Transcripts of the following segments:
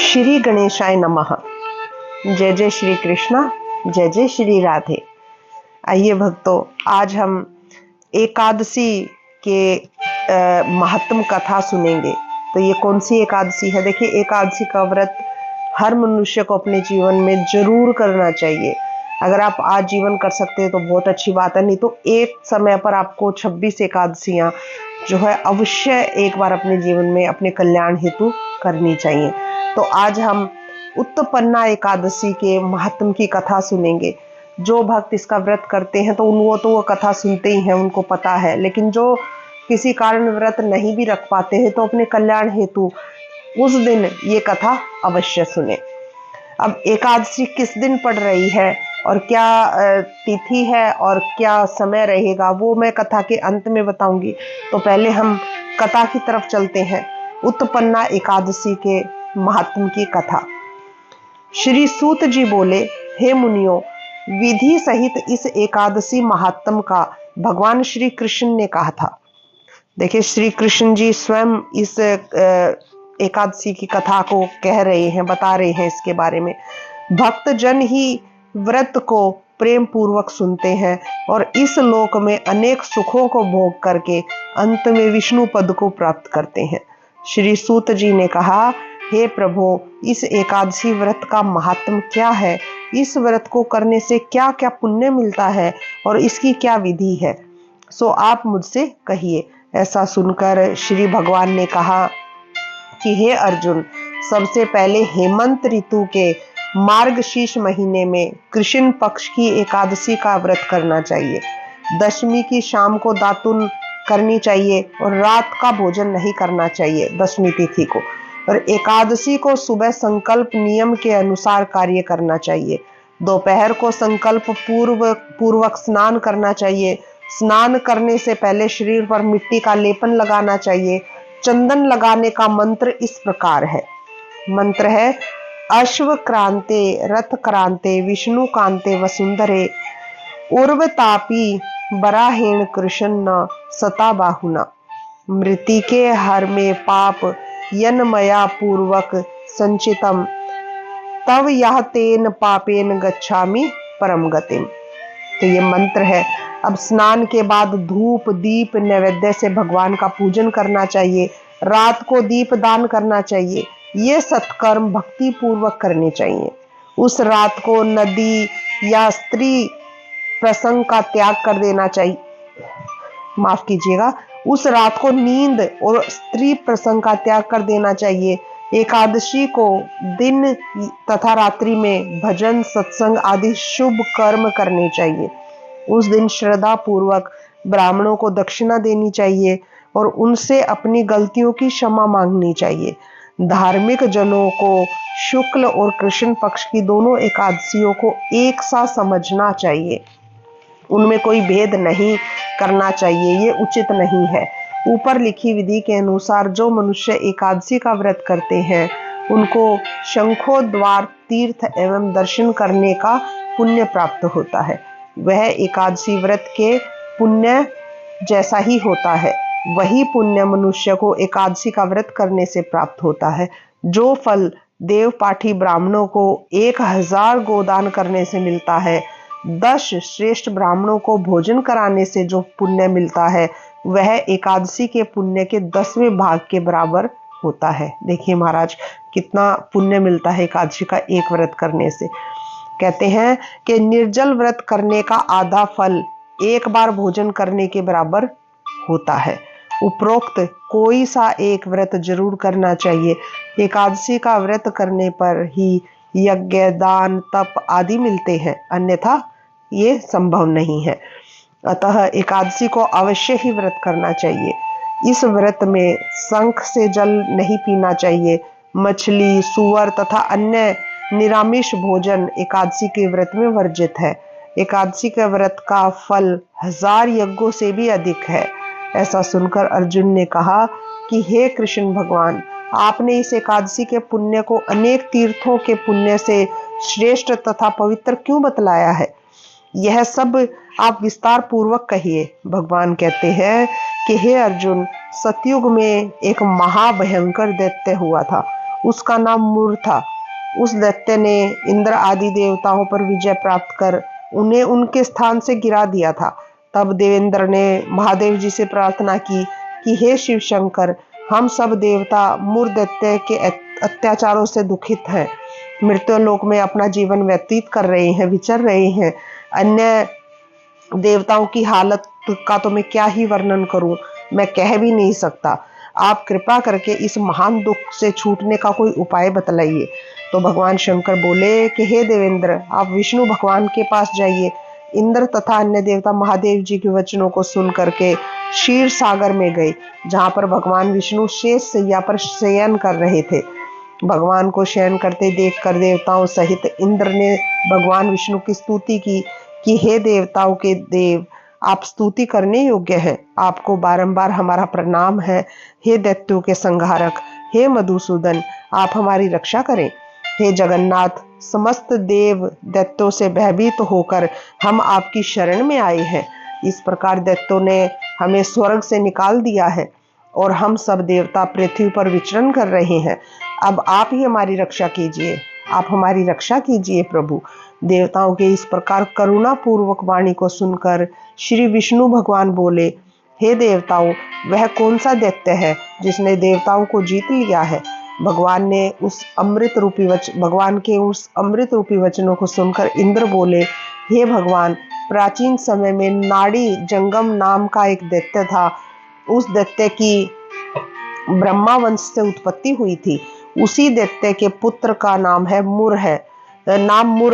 श्री गणेशाय नमः। जय जय श्री कृष्णा, जय जय श्री राधे। आइए भक्तों, आज हम एकादशी के महत्तम कथा सुनेंगे। तो ये कौन सी एकादशी है? देखिए, एकादशी का व्रत हर मनुष्य को अपने जीवन में जरूर करना चाहिए। अगर आप आज जीवन कर सकते हैं तो बहुत अच्छी बात है, नहीं तो एक समय पर आपको 26 एकादशियां जो है अवश्य एक बार अपने जीवन में अपने कल्याण हेतु करनी चाहिए। तो आज हम उत्पन्ना एकादशी के महत्व की कथा सुनेंगे। जो भक्त इसका व्रत करते हैं तो वो कथा सुनते ही हैं, उनको पता है। लेकिन जो किसी कारण व्रत नहीं भी रख पाते हैं तो अपने कल्याण हेतु उस दिन ये कथा अवश्य सुने। अब एकादशी किस दिन पड़ रही है और क्या तिथि है और क्या समय रहेगा, वो मैं कथा के अंत में बताऊंगी। तो पहले हम कथा की तरफ चलते हैं। उत्पन्ना एकादशी के महात्म की कथा। श्री सूत जी बोले, हे मुनियों, विधि सहित इस एकादशी महात्म का भगवान श्री कृष्ण ने कहा था। देखिए, श्री कृष्ण जी स्वयं इस एकादशी की कथा को कह रहे हैं, बता रहे हैं इसके बारे में। भक्त जन ही व्रत को प्रेम पूर्वक सुनते हैं और इस लोक में अनेक सुखों को भोग करके अंत में विष्णु पद को प्राप्त करते हैं। श्री सूत जी ने कहा, हे प्रभु, इस एकादशी व्रत का महात्म क्या है? इस व्रत को करने से क्या क्या पुण्य मिलता है और इसकी क्या विधि है? सो आप मुझसे कहिए। ऐसा सुनकर श्री भगवान ने कहा कि हे अर्जुन, सबसे पहले हेमंत ऋतु के मार्गशीर्ष महीने में कृष्ण पक्ष की एकादशी का व्रत करना चाहिए। दशमी की शाम को दातुन करनी चाहिए और रात का भोजन नहीं करना चाहिए दशमी तिथि को। और एकादशी को सुबह संकल्प नियम के अनुसार कार्य करना चाहिए। दोपहर को संकल्प पूर्वक स्नान करना चाहिए। स्नान करने से पहले शरीर पर मिट्टी का लेपन लगाना चाहिए। चंदन लगाने का मंत्र इस प्रकार है। मंत्र है, अश्व क्रांते रथ क्रांते विष्णु कांते वसुंधरे उर्वतापी बराहेण कृष्ण सता बाहुना मृतिके हर में पाप यन्मया पूर्वक संचितम तव यह तेन पापेन गच्छामि परम गतिम। तो ये मंत्र है। अब स्नान के बाद धूप दीप नैवेद्य से भगवान का पूजन करना चाहिए। रात को दीप दान करना चाहिए। ये सत्कर्म भक्ति पूर्वक करने चाहिए। उस रात को नदी या स्त्री प्रसंग का त्याग कर देना चाहिए। माफ कीजिएगा, उस रात को नींद और स्त्री प्रसंग का त्याग कर देना चाहिए। एकादशी को दिन तथा रात्रि में भजन सत्संग आदि शुभ कर्म करने चाहिए। उस दिन श्रद्धा पूर्वक ब्राह्मणों को दक्षिणा देनी चाहिए और उनसे अपनी गलतियों की क्षमा मांगनी चाहिए। धार्मिक जनों को शुक्ल और कृष्ण पक्ष की दोनों एकादशियों को एक साथ समझना चाहिए। उनमें कोई भेद नहीं करना चाहिए, ये उचित नहीं है। ऊपर लिखी विधि के अनुसार जो मनुष्य एकादशी का व्रत करते हैं उनको शंखो द्वार तीर्थ एवं दर्शन करने का पुण्य प्राप्त होता है। वह एकादशी व्रत के पुण्य जैसा ही होता है। वही पुण्य मनुष्य को एकादशी का व्रत करने से प्राप्त होता है। जो फल देव पाठी ब्राह्मणों को 1000 गोदान करने से मिलता है, 10 श्रेष्ठ ब्राह्मणों को भोजन कराने से जो पुण्य मिलता है, वह एकादशी के पुण्य के 10वें भाग के बराबर होता है। देखिए महाराज, कितना पुण्य मिलता है एकादशी का एक व्रत करने से। कहते हैं कि निर्जल व्रत करने का आधा फल एक बार भोजन करने के बराबर होता है। उपरोक्त कोई सा एक व्रत जरूर करना चाहिए। एकादशी का व्रत करने पर ही यज्ञ दान तप आदि मिलते हैं, अन्यथा ये संभव नहीं है। अतः एकादशी को अवश्य ही व्रत करना चाहिए। इस व्रत में शंख से जल नहीं पीना चाहिए। मछली सूअर तथा अन्य निरामिष भोजन एकादशी के व्रत में वर्जित है। एकादशी के व्रत का फल 1000 यज्ञों से भी अधिक है। ऐसा सुनकर अर्जुन ने कहा कि हे कृष्ण भगवान, आपने इस एकादशी के पुण्य को अनेक तीर्थों के पुण्य से श्रेष्ठ तथा पवित्र क्यों बतलाया है? यह सब आप विस्तार पूर्वक कहिए। भगवान कहते हैं कि हे अर्जुन, सतयुग में एक महाभयंकर दैत्य हुआ था उसका नाम मुर था। उस दैत्य ने इंद्र आदि देवताओं पर विजय प्राप्त कर उन्हें उनके स्थान से गिरा दिया था। तब देवेंद्र ने महादेव जी से प्रार्थना की कि हे शिव शंकर, हम सब देवता मुर दैत्य के अत्याचारों से दुखित हैं। मृत्यु लोक में अपना जीवन व्यतीत कर रहे हैं, विचर रहे हैं। अन्य देवताओं की हालत का तो मैं क्या ही वर्णन करूं, मैं कह भी नहीं सकता। आप कृपा करके इस महान दुख से छूटने का कोई उपाय बतलाइए। तो भगवान शंकर बोले कि हे देवेंद्र, आप विष्णु भगवान के पास जाइए। इंद्र तथा अन्य देवता महादेव जी के वचनों को सुन करके क्षीर सागर में गए, जहां पर भगवान विष्णु शेष सैया पर शयन कर रहे थे। भगवान को शयन करते देखकर देवताओं सहित इंद्र ने भगवान विष्णु की स्तुति की कि हे देवताओं के देव, आप स्तुति करने योग्य हैं, आपको बारंबार हमारा प्रणाम है। हे दैत्यों के संहारक, हे मधुसूदन, आप हमारी रक्षा करें। हे जगन्नाथ, समस्त देव दैत्यों से भयभीत होकर हम आपकी शरण में आए हैं। इस प्रकार दैत्यों ने हमें स्वर्ग से निकाल दिया है और हम सब देवता पृथ्वी पर विचरण कर रहे हैं। अब आप ही हमारी रक्षा कीजिए, आप हमारी रक्षा कीजिए प्रभु। देवताओं के इस प्रकार करुणा पूर्वक वाणी को सुनकर श्री विष्णु भगवान बोले, हे देवताओं, वह कौन सा दैत्य है जिसने देवताओं को जीत लिया है? भगवान के उस अमृत रूपी वचनों को सुनकर इंद्र बोले, हे भगवान, प्राचीन समय में नाड़ी जंगम नाम का एक दैत्य था। उस दैत्य की ब्रह्मा वंश से उत्पत्ति हुई थी। उसी दैत्य के पुत्र का नाम मुर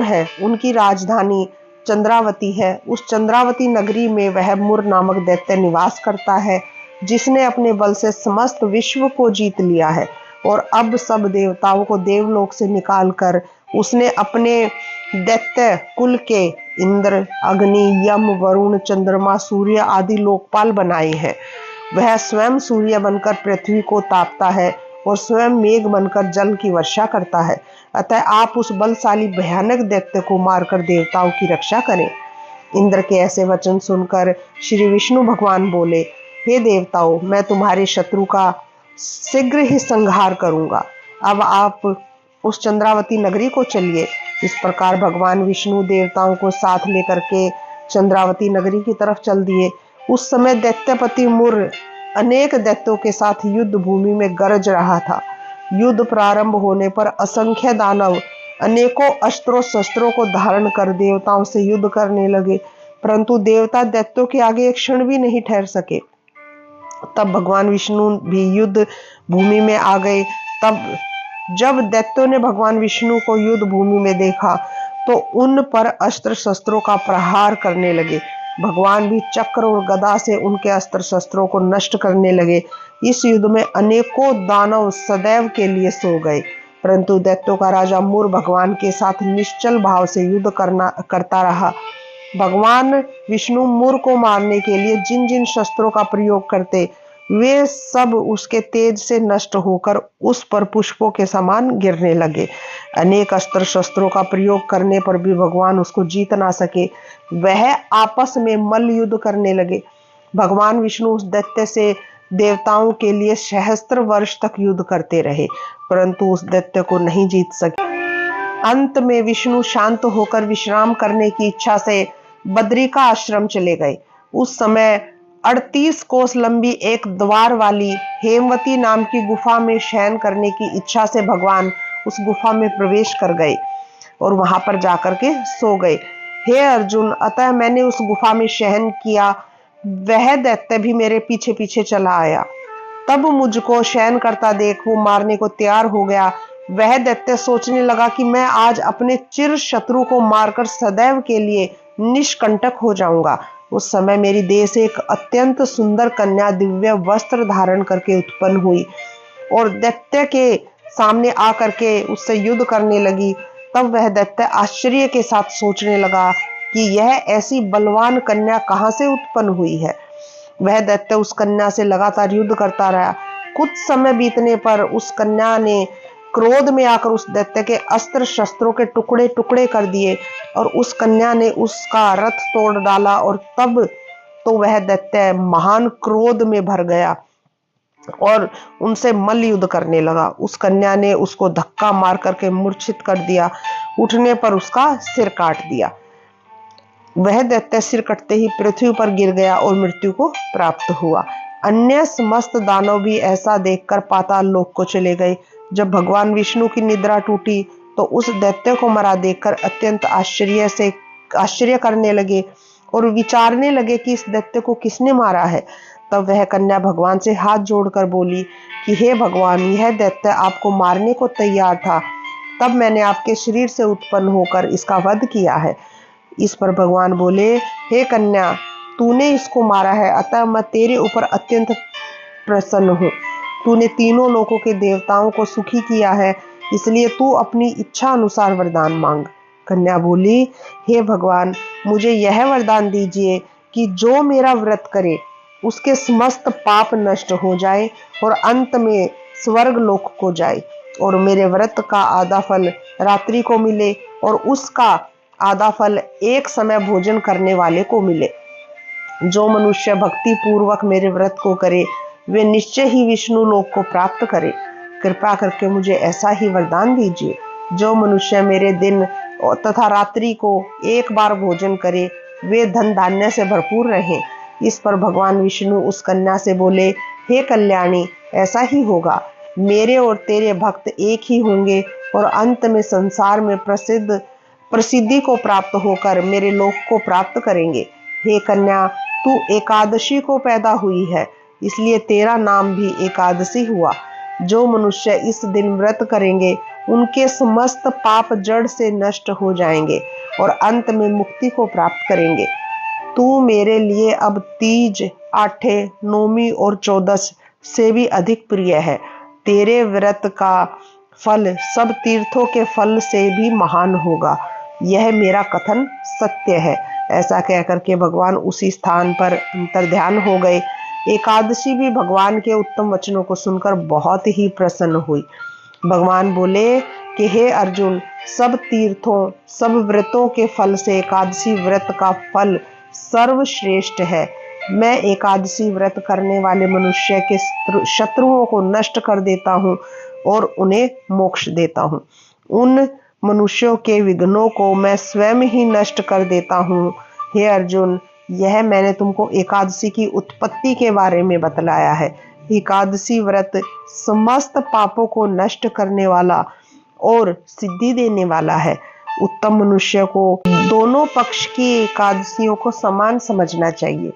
है। उनकी राजधानी चंद्रावती है। उस चंद्रावती नगरी में वह मुर नामक दैत्य निवास करता है, जिसने अपने बल से समस्त विश्व को जीत लिया है। और अब सब देवताओं को देवलोक से निकालकर उसने अपने दैत्य कुल के इंद्र, अग्नि, यम, वरुण, चंद्रमा, सूर्य आदि लोकपाल बनाए हैं। वह स्वयं सूर्य बनकर पृथ्वी को तापता है और स्वयं मेघ बनकर जल की वर्षा करता है। अतः आप उस बलशाली भयानक दैत्य को मारकर देवताओं की रक्षा करें। इंद्र के ऐसे वचन सुनकर श्री विष्णु भगवान बोले, हे देवताओं, मैं तुम्हारे शत्रु का शीघ्र ही संहार करूंगा। अब आप उस चंद्रावती नगरी को चलिए। इस प्रकार भगवान विष्णु देवताओं को साथ लेकर के चंद्रावती नगरी की तरफ चल दिए। उस समय दैत्यपति मुर अनेक दैत्यों के साथ युद्ध भूमि में गरज रहा था। युद्ध प्रारंभ होने पर असंख्य दानव अनेकों अस्त्रों शस्त्रों को धारण कर देवताओं से युद्ध करने लगे, परंतु देवता दैत्यों के आगे एक क्षण भी नहीं ठहर सके। तब भगवान विष्णु भी युद्ध भूमि में आ गए। तब जब दैत्यों ने भगवान विष्णु को युद्ध भूमि में देखा तो उन पर अस्त्र शस्त्रों का प्रहार करने लगे। भगवान भी चक्र और गदा से उनके अस्त्र शस्त्रों को नष्ट करने लगे। इस युद्ध में अनेकों दानव सदैव के लिए सो गए, परंतु दैत्यों का राजा मुर भगवान के साथ निश्चल भाव से युद्ध करता रहा। भगवान विष्णु मुर को मारने के लिए जिन जिन शस्त्रों का प्रयोग करते, वे सब उसके तेज से नष्ट होकर उस पर पुष्पों के समान गिरने लगे। अनेक अस्त्र शस्त्रों का प्रयोग करने पर भी भगवान उसको जीत ना सके। वह आपस में मल्ल युद्ध करने लगे। भगवान विष्णु उस दैत्य से देवताओं के लिए सहस्त्र वर्ष तक युद्ध करते रहे, परंतु उस दैत्य को नहीं जीत सके। अंत में विष्णु शांत होकर विश्राम करने की इच्छा से बद्री का आश्रम चले गए। उस समय 38 कोस लंबी एक द्वार वाली हेमवती नाम की गुफा में शयन करने की इच्छा से भगवान उस गुफा में प्रवेश कर गए और वहां पर जाकर के सो गए। हे अर्जुन, अतः मैंने उस गुफा में शयन किया। वह दैत्य भी मेरे पीछे पीछे चला आया। तब मुझको शयन करता देख वो मारने को तैयार हो गया। वह दैत्य सोचने लगा कि मैं आज अपने चिर शत्रु को मारकर सदैव के लिए निष्कंटक हो जाऊंगा। उस समय मेरी देह से एक अत्यंत सुंदर कन्या दिव्य वस्त्र धारण करके उत्पन्न हुई और दैत्य के सामने आकर के उससे युद्ध करने लगी। तब वह दैत्य आश्चर्य के साथ सोचने लगा कि यह ऐसी बलवान कन्या कहां से उत्पन्न हुई है। वह दैत्य उस कन्या से लगातार युद्ध करता रहा। कुछ समय बीतने पर उस कन्या ने क्रोध में आकर उस दैत्य के अस्त्र शस्त्रों के टुकड़े टुकड़े कर दिए और उस कन्या ने उसका रथ तोड़ डाला। और तब तो वह दैत्य महान क्रोध में भर गया और उनसे मल्ल युद्ध करने लगा। उस कन्या ने उसको धक्का मार करके मूर्छित कर दिया। उठने पर उसका सिर काट दिया। वह दैत्य सिर कटते ही पृथ्वी पर गिर गया और मृत्यु को प्राप्त हुआ। अन्य समस्त दानव भी ऐसा देखकर पाताल लोक को चले गए। जब भगवान विष्णु की निद्रा टूटी तो उस दैत्य को मरा देखकर अत्यंत आश्चर्य करने लगे और विचारने लगे कि इस दैत्य को किसने मारा है। तब वह कन्या भगवान से हाथ जोड़कर बोली कि हे भगवान, यह दैत्य आपको मारने को तैयार था, तब मैंने आपके शरीर से उत्पन्न होकर इसका वध किया है। इस पर भगवान बोले, हे कन्या, तूने इसको मारा है, अतः मैं तेरे ऊपर अत्यंत प्रसन्न हूँ। तूने तीनों लोकों के देवताओं को सुखी किया है, इसलिए तू अपनी इच्छा अनुसार वरदान मांग। कन्या बोली, हे भगवान, मुझे यह वरदान दीजिए कि जो मेरा व्रत करे उसके समस्त पाप नष्ट हो जाए और अंत में स्वर्ग लोक को जाए और मेरे व्रत का आधा फल रात्रि को मिले और उसका आधा फल एक समय भोजन करने वाले को मिले। जो मनुष्य भक्ति पूर्वक मेरे व्रत को करे वे निश्चय ही विष्णु लोक को प्राप्त करे। कृपा करके मुझे ऐसा ही वरदान दीजिए। जो मनुष्य मेरे दिन तथा रात्रि को एक बार भोजन करे वे धन धान्य से भरपूर रहें। इस पर भगवान विष्णु उस कन्या से बोले, हे कल्याणी, ऐसा ही होगा। मेरे और तेरे भक्त एक ही होंगे और अंत में संसार में प्रसिद्धि को प्राप्त होकर मेरे लोक को प्राप्त करेंगे। हे कन्या, तू एकादशी को पैदा हुई है, इसलिए तेरा नाम भी एकादशी हुआ। जो मनुष्य इस दिन व्रत करेंगे उनके समस्त पाप जड़ से नष्ट हो जाएंगे और अंत में मुक्ति को प्राप्त करेंगे। तू मेरे लिए अब तीज, आठे, नौमी और चौदस से भी अधिक प्रिय है। तेरे व्रत का फल सब तीर्थों के फल से भी महान होगा। यह मेरा कथन सत्य है। ऐसा कहकर के भगवान उसी स्थान पर अंतर्ध्यान हो गए। एकादशी भी भगवान के उत्तम वचनों को सुनकर बहुत ही प्रसन्न हुई। भगवान बोले कि हे अर्जुन, सब तीर्थों, सब व्रतों के फल से एकादशी व्रत का फल सर्वश्रेष्ठ है। मैं एकादशी व्रत करने वाले मनुष्य के शत्रुओं को नष्ट कर देता हूँ और उन्हें मोक्ष देता हूँ। उन मनुष्यों के विघ्नों को मैं स्वयं ही नष्ट कर देता हूँ। हे अर्जुन, यह मैंने तुमको एकादशी की उत्पत्ति के बारे में बतलाया है। एकादशी व्रत समस्त पापों को नष्ट करने वाला और सिद्धि देने वाला है। उत्तम मनुष्य को दोनों पक्ष की एकादशियों को समान समझना चाहिए,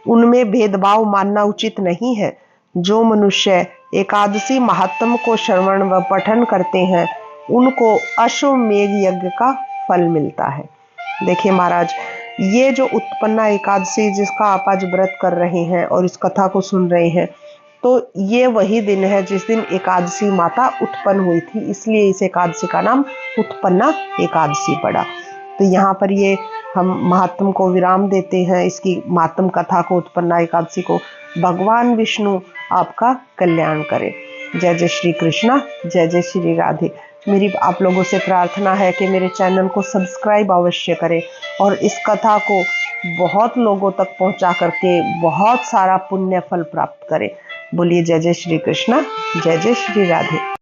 उनमें भेदभाव मानना उचित नहीं है। जो मनुष्य एकादशी महात्म को श्रवण व पठन करते हैं उनको अश्वमेध यज्ञ का फल मिलता है। देखिए महाराज, ये जो उत्पन्ना एकादशी जिसका आप आज व्रत कर रहे हैं और इस कथा को सुन रहे हैं, तो ये वही दिन है जिस दिन एकादशी माता उत्पन्न हुई थी, इसलिए इस एकादशी का नाम उत्पन्ना एकादशी पड़ा। तो यहाँ पर ये हम महात्म को विराम देते हैं, इसकी महात्म कथा को, उत्पन्ना एकादशी को। भगवान विष्णु आपका कल्याण करे। जय जय श्री कृष्णा, जय जय श्री राधे। मेरी आप लोगों से प्रार्थना है कि मेरे चैनल को सब्सक्राइब अवश्य करें और इस कथा को बहुत लोगों तक पहुंचा करके बहुत सारा पुण्य फल प्राप्त करें। बोलिए जय जय श्री कृष्णा, जय जय श्री राधे।